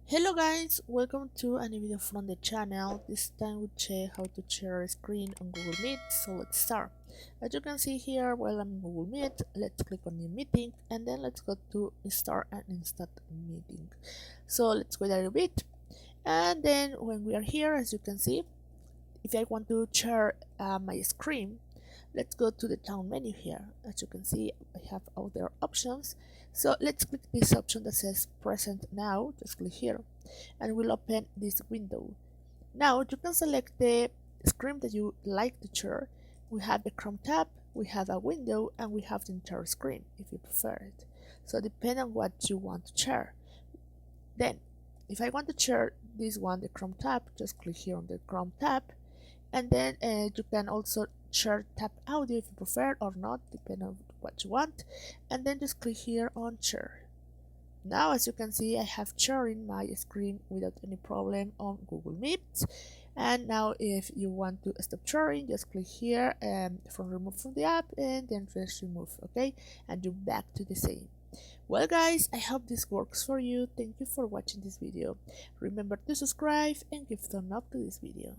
Hello guys, welcome to a new video from the channel. This time we check how to share a screen on Google Meet, so let's start. As you can see here, while I'm in Google Meet, let's click on new meeting and then let's go to start an instant meeting. So let's wait a little bit, and then when we are here, as you can see, if I want to share my screen, let's go to the down menu here. As you can see, I have other options. So let's click this option that says present now. Just click here and we'll open this window. Now you can select the screen that you like to share. We have the Chrome tab, we have a window, and we have the entire screen if you prefer it. So depending on what you want to share. Then if I want to share this one, the Chrome tab, just click here on the Chrome tab, and then you can also share tap audio if you prefer or not, depending on what you want, and then just click here on share. Now as you can see, I have sharing my screen without any problem on Google Meet. And now if you want to stop sharing, just click here from remove from the app and then just remove, okay, and you're back to the same. Well guys, I hope this works for you. Thank you for watching this video. Remember to subscribe and give thumb up to this video.